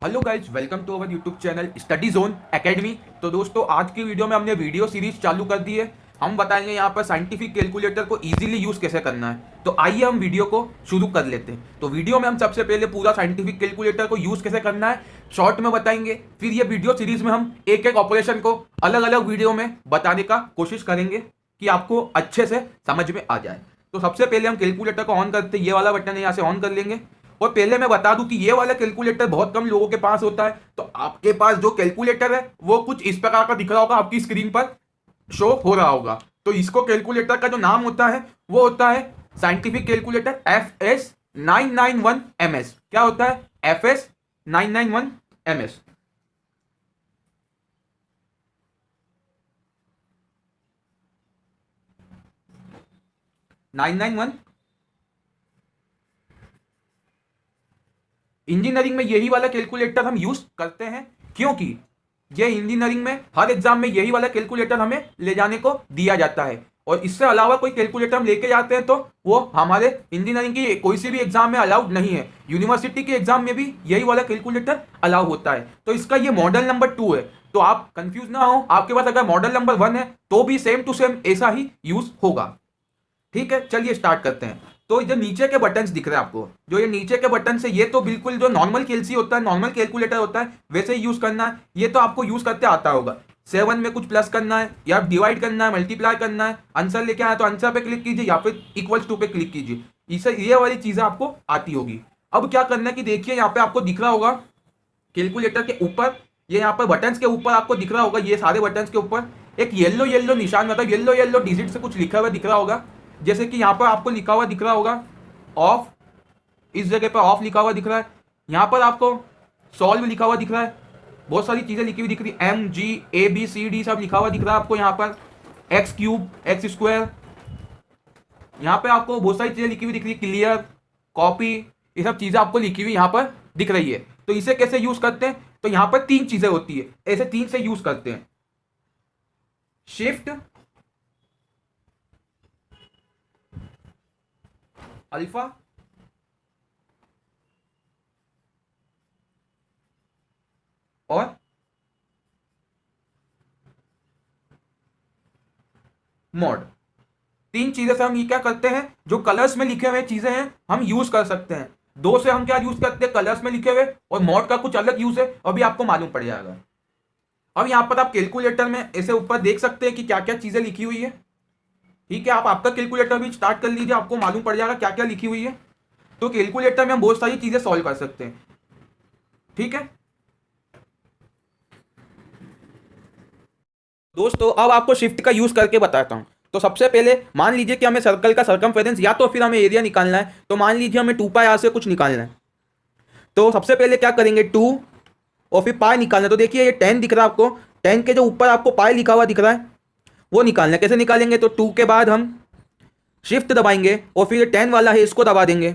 Hello guys, welcome to our YouTube channel study zone academy. तो दोस्तों, आज की वीडियो में हमने वीडियो सीरीज चालू कर दी है। हम बताएंगे यहाँ पर साइंटिफिक कैलकुलेटर को इजीली यूज कैसे करना है। तो आइए हम वीडियो को शुरू कर लेते हैं। तो वीडियो में हम सबसे पहले पूरा साइंटिफिक कैलकुलेटर को यूज कैसे करना है शॉर्ट में बताएंगे। फिर ये वीडियो सीरीज में हम एक एक ऑपरेशन को अलग अलग वीडियो में बताने का कोशिश करेंगे कि आपको अच्छे से समझ में आ जाए। तो सबसे पहले हम कैलकुलेटर को ऑन करते हैं। ये वाला बटन है, यहाँ से ऑन कर लेंगे। और पहले मैं बता दूं कि ये वाला कैलकुलेटर बहुत कम लोगों के पास होता है। तो आपके पास जो कैलकुलेटर है वो कुछ इस प्रकार का दिख रहा होगा, आपकी स्क्रीन पर शो हो रहा होगा। तो इसको कैलकुलेटर का जो नाम होता है वो होता है साइंटिफिक कैलकुलेटर FS991MS। क्या होता है FS991MS? 991 इंजीनियरिंग में यही वाला कैलकुलेटर हम यूज करते हैं, क्योंकि ये इंजीनियरिंग में हर एग्जाम में यही वाला कैलकुलेटर हमें ले जाने को दिया जाता है। और इससे अलावा कोई कैलकुलेटर हम लेके जाते हैं तो वो हमारे इंजीनियरिंग की कोई सी भी एग्जाम में अलाउड नहीं है। यूनिवर्सिटी के एग्जाम में भी यही वाला कैलकुलेटर अलाउ होता है। तो इसका ये मॉडल नंबर 2 है। तो आप कंफ्यूज ना हो, आपके पास अगर मॉडल नंबर 1 है तो भी सेम टू सेम ऐसा ही यूज होगा। ठीक है, चलिए स्टार्ट करते हैं। तो जो नीचे के बटन्स दिख रहे हैं आपको, जो ये नीचे के बटन से, ये तो बिल्कुल जो नॉर्मल केलसी होता है, नॉर्मल कैलकुलेटर होता है, वैसे ही यूज करना है। ये तो आपको यूज करते आता होगा। 7 में कुछ प्लस करना है या डिवाइड करना है, मल्टीप्लाई करना है, आंसर लेके आया तो आंसर पे क्लिक कीजिए या फिर इक्वल्स टू पे क्लिक कीजिए। इसे ये वाली चीजें आपको आती होगी। अब क्या करना है कि देखिए यहाँ पे आपको दिख रहा होगा कैलकुलेटर के ऊपर, ये यहाँ पर बटन्स के ऊपर आपको दिख रहा होगा, ये सारे बटन्स के ऊपर एक येलो येलो निशान, मतलब येलो येलो डिजिट से कुछ लिखा हुआ दिख रहा होगा। जैसे कि यहाँ पर आपको लिखा हुआ दिख रहा होगा ऑफ, इस जगह पर ऑफ लिखा हुआ दिख रहा है। यहाँ पर आपको सॉल्व लिखा हुआ दिख रहा है। बहुत सारी चीजें लिखी हुई दिख रही है, MG ABCD सब लिखा हुआ दिख रहा है आपको। यहाँ पर x³ x², यहाँ पे आपको बहुत सारी चीजें लिखी हुई दिख रही है, क्लियर, कॉपी, ये सब चीजें आपको लिखी हुई यहाँ पर दिख रही है। तो इसे कैसे यूज करते हैं? तो यहाँ पर 3 चीजें होती है, ऐसे 3 से यूज करते हैं। शिफ्ट, अल्फा और मोड। 3 चीजें से हम ये क्या करते हैं, जो कलर्स में लिखे हुए चीजें हैं हम यूज कर सकते हैं। 2 से हम क्या यूज करते हैं, कलर्स में लिखे हुए, और मोड का कुछ अलग यूज है, अभी आपको मालूम पड़ जाएगा। अब यहाँ पर आप कैलकुलेटर में ऐसे ऊपर देख सकते हैं कि क्या क्या चीजें लिखी हुई है। ठीक है, आप आपका कैलकुलेटर भी स्टार्ट कर लीजिए, आपको मालूम पड़ जाएगा क्या क्या लिखी हुई है। तो कैलकुलेटर में हम बहुत सारी चीजें सॉल्व कर सकते हैं। ठीक है दोस्तों, अब आपको शिफ्ट का यूज करके बताता हूं। तो सबसे पहले मान लीजिए कि हमें सर्कल का सरकमफेरेंस या तो फिर हमें एरिया निकालना है। तो मान लीजिए हमें 2 पाई से कुछ निकालना है। तो सबसे पहले क्या करेंगे, 2 और फिर पाई निकालना है। तो देखिए ये 10 दिख रहा है आपको, 10 के जो ऊपर आपको पाई लिखा हुआ दिख रहा है वो निकालना है। कैसे निकालेंगे? तो 2 के बाद हम शिफ्ट दबाएंगे और फिर 10 वाला है इसको दबा देंगे।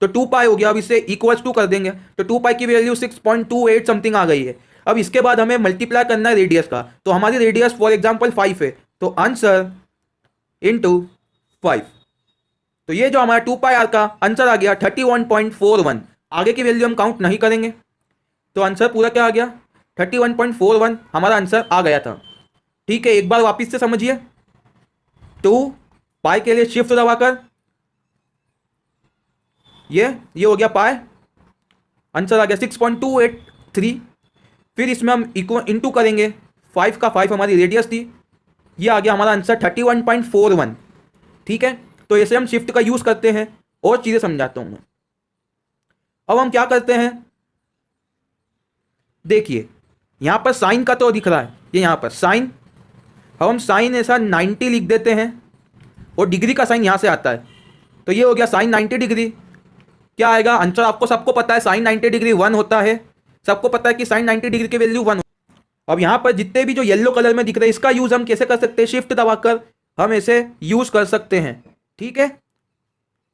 तो 2 पाई हो गया। अब इसे इक्वल्स टू कर देंगे तो 2 पाई की वैल्यू 6.28 समथिंग आ गई है। अब इसके बाद हमें मल्टीप्लाई करना है रेडियस का। तो हमारी रेडियस फॉर एग्जांपल 5 है, तो आंसर इनटू 5। तो ये जो हमारा 2 पाई आर का आंसर आ गया 31.41। आगे की वैल्यू हम काउंट नहीं करेंगे। तो आंसर पूरा क्या आ गया, 31.41 हमारा आंसर आ गया था। ठीक है, एक बार वापिस से समझिए। 2 पाई के लिए शिफ्ट दबाकर ये हो गया पाई, आंसर आ गया 6.283। फिर इसमें हम इंटू करेंगे, 5 का 5 हमारी रेडियस थी, ये आ गया हमारा आंसर 31.41। ठीक है, तो ऐसे हम शिफ्ट का यूज करते हैं। और चीजें समझाता हूं मैं। अब हम क्या करते हैं, देखिए यहां पर साइन का तो दिख रहा है, ये यहां पर साइन, अब हम साइन ऐसा 90 लिख देते हैं और डिग्री का साइन यहां से आता है। तो ये हो गया साइन 90 डिग्री। क्या आएगा आंसर? आपको सबको पता है साइन 90 डिग्री 1 होता है। सबको पता है कि साइन 90 डिग्री की वैल्यू 1। अब यहां पर जितने भी जो येलो कलर में दिख रहे हैं, इसका यूज हम कैसे कर सकते हैं, शिफ्ट दबाकर हम ऐसे यूज कर सकते हैं। ठीक है,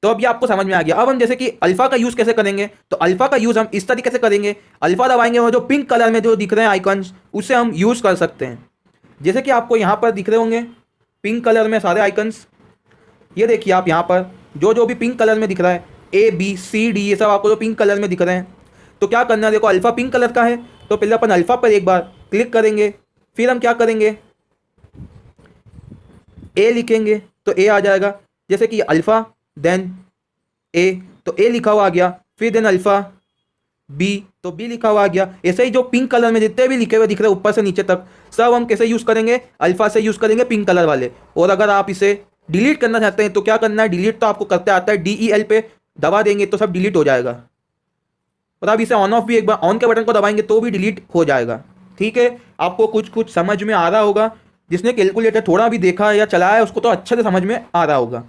तो अब ये आपको समझ में आ गया। अब हम जैसे कि अल्फा का यूज कैसे करेंगे, तो अल्फा का यूज हम इस तरीके से करेंगे, अल्फा दबाएंगे और जो पिंक कलर में जो दिख रहे हैं आइकन्स, उसे हम यूज कर सकते हैं। जैसे कि आपको यहां पर दिख रहे होंगे पिंक कलर में सारे आइकन्स। ये देखिए आप यहां पर जो जो भी पिंक कलर में दिख रहा है, ABCD, ये सब आपको जो पिंक कलर में दिख रहे हैं, तो क्या करना है, देखो अल्फ़ा पिंक कलर का है तो पहले अपन अल्फ़ा पर एक बार क्लिक करेंगे, फिर हम क्या करेंगे ए लिखेंगे तो ए आ जाएगा, जैसे कि अल्फ़ा देन ए तो ए लिखा हुआ आ गया, फिर देन अल्फ़ा बी तो बी लिखा हुआ आ गया। ऐसे ही जो पिंक कलर में जितने भी लिखे हुए दिख रहे हैं ऊपर से नीचे तक सब हम कैसे यूज़ करेंगे, अल्फ़ा से यूज़ करेंगे पिंक कलर वाले। और अगर आप इसे डिलीट करना चाहते हैं तो क्या करना है, डिलीट तो आपको करते आता है, DEL पे दबा देंगे तो सब डिलीट हो जाएगा। और आप इसे ऑन ऑफ भी एक बार ऑन के बटन को दबाएंगे तो भी डिलीट हो जाएगा। ठीक है, आपको कुछ कुछ समझ में आ रहा होगा, जिसने कैलकुलेटर थोड़ा भी देखा या चलाया है उसको तो अच्छे से समझ में आ रहा होगा।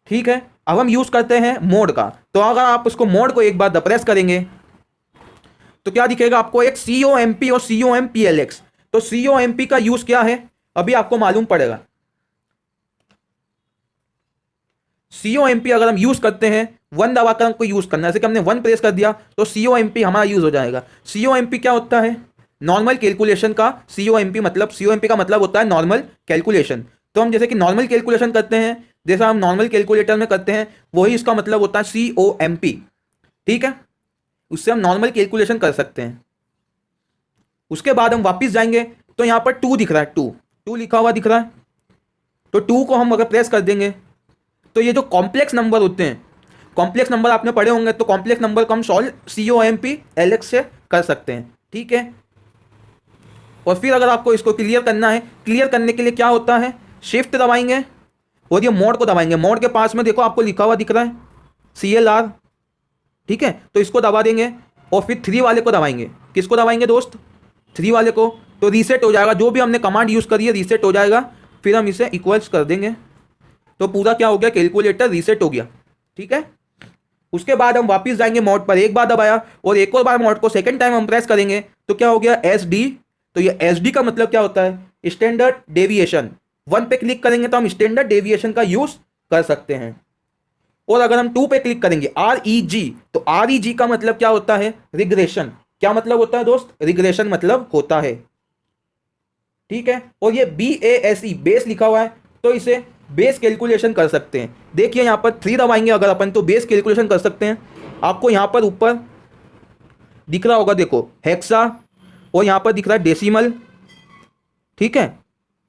ठीक है, अब हम यूज़ करते हैं मोड का। तो अगर आप उसको मोड को एक बार प्रेस करेंगे तो क्या दिखेगा आपको, एक COMP और COMPLX। तो COMP का यूज़ क्या है अभी आपको मालूम पड़ेगा। COMP अगर हम यूज़ करते हैं 1 दबाकर हमको यूज़ करना है, जैसे कि हमने 1 प्रेस कर दिया तो COMP हमारा यूज़ हो जाएगा। COMP क्या होता है, नॉर्मल कैलकुलेशन का COMP मतलब, COMP का मतलब होता है नॉर्मल कैलकुलेशन। तो हम जैसे कि नॉर्मल कैलकुलेशन करते हैं, जैसा हम नॉर्मल कैलकुलेटर में करते हैं वही इसका मतलब होता है COMP। ठीक है, उससे हम नॉर्मल कैलकुलेशन कर सकते हैं। उसके बाद हम वापस जाएंगे तो यहाँ पर 2 दिख रहा है, 2 लिखा हुआ दिख रहा है, तो 2 को हम अगर प्रेस कर देंगे तो ये जो कॉम्प्लेक्स नंबर होते हैं, कॉम्प्लेक्स नंबर आपने पढ़े होंगे, तो कॉम्प्लेक्स नंबर को हम सॉल्व COMPLX से कर सकते हैं। ठीक है, और फिर अगर आपको इसको क्लियर करना है, क्लियर करने के लिए क्या होता है, शिफ्ट दबाएंगे और ये मोड को दबाएंगे। मोड के पास में देखो आपको लिखा हुआ दिख रहा है CLR। ठीक है, तो इसको दबा देंगे और फिर 3 वाले को दबाएंगे। किसको दबाएंगे दोस्त, 3 वाले को, तो रीसेट हो जाएगा, जो भी हमने कमांड यूज़ करी है रीसेट हो जाएगा। फिर हम इसे इक्वल्स कर देंगे तो पूरा क्या हो गया, कैलकुलेटर रीसेट हो गया। ठीक है, उसके बाद हम वापस जाएंगे मोड पर, एक बार दबाया और एक और बार मोड को सेकंड टाइम हम प्रेस करेंगे तो क्या हो गया SD। तो ये SD का मतलब क्या होता है, स्टैंडर्ड डेविएशन। 1 पे क्लिक करेंगे तो हम स्टैंडर्ड डेविएशन का यूज कर सकते हैं। और अगर हम 2 पे क्लिक करेंगे REG, तो REG का मतलब क्या होता है, रिग्रेशन। क्या मतलब होता है दोस्त, रिग्रेशन मतलब होता है। ठीक है, और ये BASE बेस लिखा हुआ है तो इसे बेस कैलकुलेशन कर सकते हैं। देखिए यहाँ पर 3 दबाएंगे अगर अपन तो बेस कैलकुलेशन कर सकते हैं। आपको यहाँ पर ऊपर दिख रहा होगा देखो हेक्सा, और यहाँ पर दिख रहा है डेसिमल। ठीक है,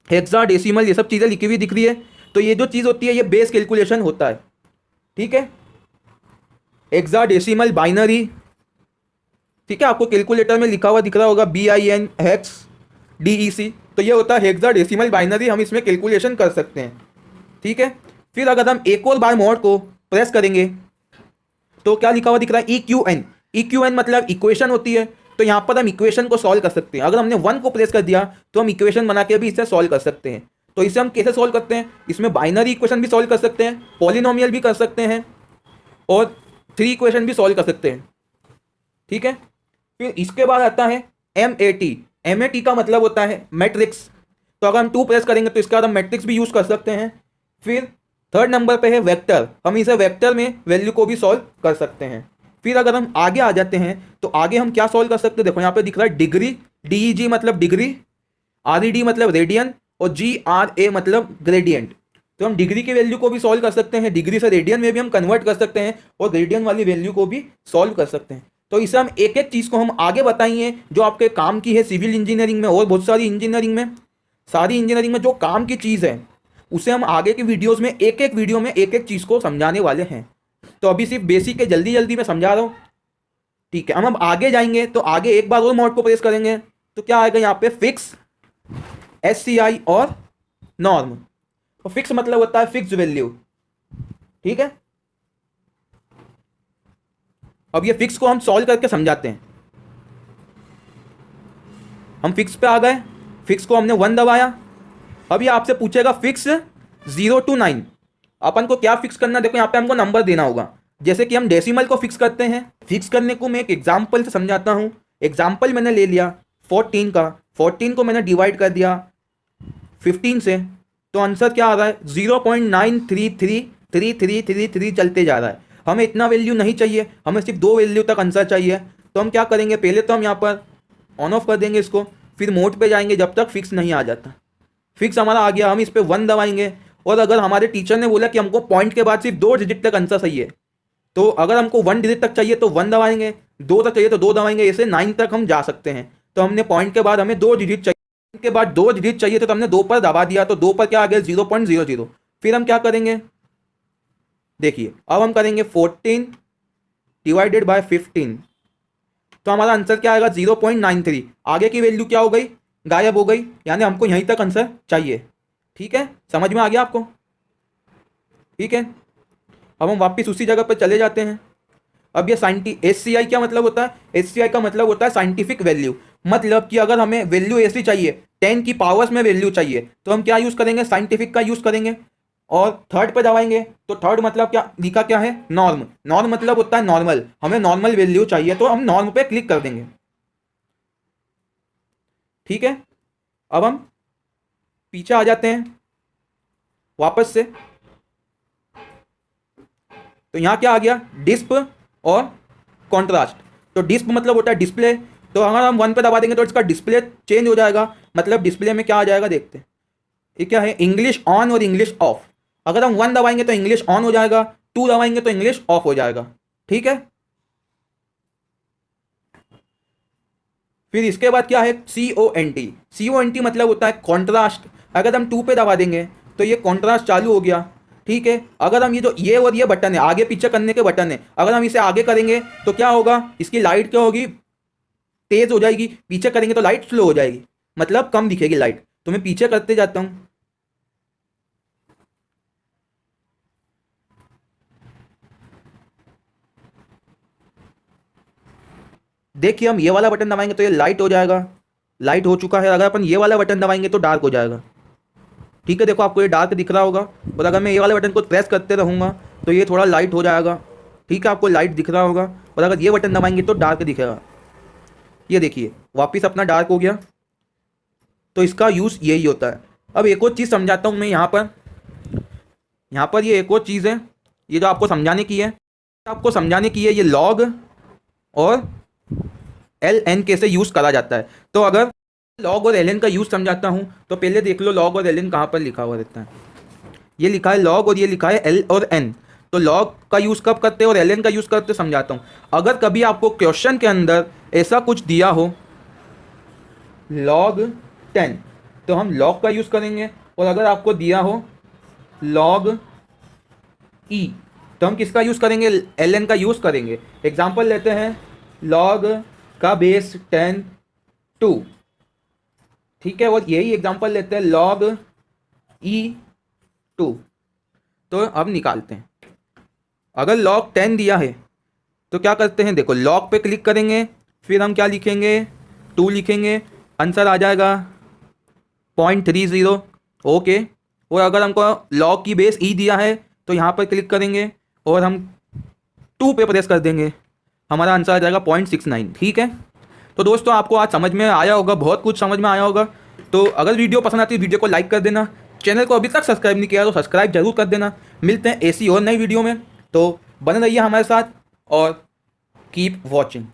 हेक्सा डेसिमल ये सब चीज़ें लिखी हुई दिख रही है, तो ये जो चीज़ होती है ये बेस कैलकुलेशन होता है। ठीक है, हेक्सा डेसिमल बाइनरी। ठीक है, आपको कैलकुलेटर में लिखा हुआ दिख रहा होगा BIN हेक्स DEC, तो ये होता है हेक्सा डेसिमल बाइनरी, हम इसमें कैलकुलेशन कर सकते हैं। ठीक है, फिर अगर हम एक और बार मोड को प्रेस करेंगे तो क्या लिखा हुआ दिख रहा है EQN। EQN मतलब इक्वेशन होती है, तो यहाँ पर हम इक्वेशन को सॉल्व कर सकते हैं। अगर हमने 1 को प्रेस कर दिया तो हम इक्वेशन बना के भी इसे सॉल्व कर सकते हैं। तो इसे हम कैसे सॉल्व करते हैं, इसमें बाइनरी इक्वेशन भी सॉल्व कर सकते हैं, पॉलिनोमियल भी कर सकते हैं और 3 इक्वेशन भी सॉल्व कर सकते हैं। ठीक है, फिर इसके बाद आता है MAT। MAT का मतलब होता है मैट्रिक्स, तो अगर हम 2 प्रेस करेंगे तो इसके बाद हम मैट्रिक्स भी यूज़ कर सकते हैं। फिर 3rd नंबर पे है वेक्टर, हम इसे वेक्टर में वैल्यू को भी सॉल्व कर सकते हैं। फिर अगर हम आगे आ जाते हैं तो आगे हम क्या सॉल्व कर सकते हैं, देखो यहाँ पे दिख रहा है डिग्री, DEG मतलब डिग्री, RED मतलब रेडियन और GRA मतलब ग्रेडियंट। तो हम डिग्री की वैल्यू को भी सॉल्व कर सकते हैं, डिग्री से रेडियन में भी हम कन्वर्ट कर सकते हैं और ग्रेडियन वाली वैल्यू को भी सॉल्व कर सकते हैं। तो इसे हम एक एक चीज़ को हम आगे बताएंगे जो आपके काम की है सिविल इंजीनियरिंग में और बहुत सारी इंजीनियरिंग में, सारी इंजीनियरिंग में जो काम की चीज़ है उसे हम आगे की वीडियोज़ में एक एक वीडियो में एक एक चीज़ को समझाने वाले हैं। तो अभी सिर्फ बेसिक के जल्दी जल्दी मैं समझा रहा हूँ। ठीक है, हम अब आगे जाएंगे तो आगे एक बार और मोड को प्रेस करेंगे तो क्या आएगा यहाँ पे, फिक्स, SCI और नॉर्म। तो फिक्स मतलब होता है फिक्स वैल्यू। ठीक है, अब ये फिक्स को हम सॉल्व करके समझाते हैं। हम फिक्स पे आ गए, फिक्स को हमने 1 दबाया। अब ये आपसे पूछेगा फिक्स 0 to 9, अपन को क्या फिक्स करना है, देखो यहाँ पे हमको नंबर देना होगा। जैसे कि हम डेसिमल को फिक्स करते हैं, फिक्स करने को मैं एक एग्जाम्पल से समझाता हूँ। एग्जाम्पल मैंने ले लिया 14 का, 14 को मैंने डिवाइड कर दिया 15 से, तो आंसर क्या आ रहा है 0.9333333 चलते जा रहा है। हमें इतना वैल्यू नहीं चाहिए, हमें सिर्फ 2 वैल्यू तक आंसर चाहिए। तो हम क्या करेंगे, पहले तो हम यहाँ पर ऑन ऑफ कर देंगे इसको, फिर मोड पे जाएंगे जब तक फिक्स नहीं आ जाता। फिक्स हमारा आ गया, हम इस पर 1 दबाएंगे और अगर हमारे टीचर ने बोला कि हमको पॉइंट के बाद सिर्फ 2 डिजिट तक आंसर सही है तो अगर हमको 1 डिजिट तक चाहिए तो 1 दबाएंगे, 2 तक चाहिए तो 2 दबाएंगे, ऐसे 9 तक हम जा सकते हैं। तो हमने पॉइंट के बाद हमें 2 डिजिट चाहिए, के बाद 2 डिजिट चाहिए तो हमने 2 पर दबा दिया, तो 2 पर क्या आ गया 0.00। फिर हम क्या करेंगे, देखिए अब हम करेंगे 14 डिवाइडेड बाय 15, तो हमारा आंसर क्या आएगा 0.93। आगे की वैल्यू क्या हो गई, गायब हो गई, यानी हमको यहीं तक आंसर चाहिए। ठीक है, समझ में आ गया आपको? ठीक है, अब हम वापस उसी जगह पर चले जाते हैं। अब ये SCI क्या मतलब होता है? SCI का मतलब होता है साइंटिफिक वैल्यू। मतलब कि अगर हमें वैल्यू ऐसी चाहिए 10 की पावर्स में वैल्यू चाहिए तो हम क्या यूज़ करेंगे, साइंटिफिक का यूज़ करेंगे। और थर्ड पे दबाएंगे तो थर्ड मतलब क्या लिखा, क्या है, नॉर्म। नॉर्म मतलब होता है नॉर्मल, हमें नॉर्मल वैल्यू चाहिए तो हम नॉर्म पे क्लिक कर देंगे। ठीक है, अब हम पीछे आ जाते हैं वापस से। तो यहाँ क्या आ गया, डिस्प और कॉन्ट्रास्ट। तो डिस्प मतलब होता है डिस्प्ले, तो अगर हम 1 पे दबा देंगे तो इसका डिस्प्ले चेंज हो जाएगा। मतलब डिस्प्ले में क्या आ जाएगा, देखते हैं ये क्या है, इंग्लिश ऑन और इंग्लिश ऑफ। अगर हम 1 दबाएंगे तो इंग्लिश ऑन हो जाएगा, 2 दबाएंगे तो इंग्लिश ऑफ हो जाएगा। ठीक है, फिर इसके बाद क्या है, CONT। CONT मतलब होता है कॉन्ट्रास्ट। अगर हम 2 पे दबा देंगे तो ये कॉन्ट्रास्ट चालू हो गया। ठीक है, अगर हम ये और ये बटन है, आगे पीछे करने के बटन है, अगर हम इसे आगे करेंगे तो क्या होगा, इसकी लाइट क्या होगी, तेज हो जाएगी। पीछे करेंगे तो लाइट स्लो हो जाएगी, मतलब कम दिखेगी लाइट। तो मैं पीछे करते जाता हूं। देखिए हम ये वाला बटन दबाएंगे तो ये लाइट हो जाएगा, लाइट हो चुका है। अगर अपन ये वाला बटन दबाएंगे तो डार्क हो जाएगा। ठीक है, देखो आपको ये डार्क दिख रहा होगा। और अगर मैं ये वाले बटन को प्रेस करते रहूँगा तो ये थोड़ा लाइट हो जाएगा। ठीक है, आपको लाइट दिख रहा होगा। और अगर ये बटन दबाएंगे तो डार्क दिखेगा। ये देखिए वापस अपना डार्क हो गया। तो इसका यूज़ यही होता है। अब एक और चीज़ समझाता हूँ मैं यहाँ पर ये एक और चीज़ है, ये जो आपको समझाने की है, ये लॉग और LN कैसे यूज़ करा जाता है। तो अगर लॉग और LN का यूज़ समझाता हूँ तो पहले देख लो लॉग और LN कहाँ पर लिखा हुआ रहता है। ये लिखा है लॉग और ये लिखा है L और N। तो लॉग का यूज़ कब करते हैं और LN का यूज़ करते समझाता हूँ। अगर कभी आपको क्वेश्चन के अंदर ऐसा कुछ दिया हो log 10 तो हम log का यूज़ करेंगे, और अगर आपको दिया हो log E तो हम किसका यूज़ करेंगे, LN का यूज़ करेंगे। एग्जाम्पल लेते हैं log का बेस 10 2। ठीक है, और यही एग्जाम्पल लेते हैं log E2। तो अब निकालते हैं। अगर log 10 दिया है तो क्या करते हैं, देखो log पे क्लिक करेंगे, फिर हम क्या लिखेंगे 2 लिखेंगे, आंसर आ जाएगा 0.30। ओके, और अगर हमको log की बेस E दिया है तो यहाँ पर क्लिक करेंगे और हम 2 पे प्रेस कर देंगे, हमारा आंसर आ जाएगा 0.69। ठीक है, तो दोस्तों आपको आज समझ में आया होगा, बहुत कुछ समझ में आया होगा। तो अगर वीडियो पसंद आती है वीडियो को लाइक कर देना, चैनल को अभी तक सब्सक्राइब नहीं किया तो सब्सक्राइब जरूर कर देना। मिलते हैं ऐसी और नई वीडियो में, तो बने रहिए हमारे साथ और कीप वॉचिंग।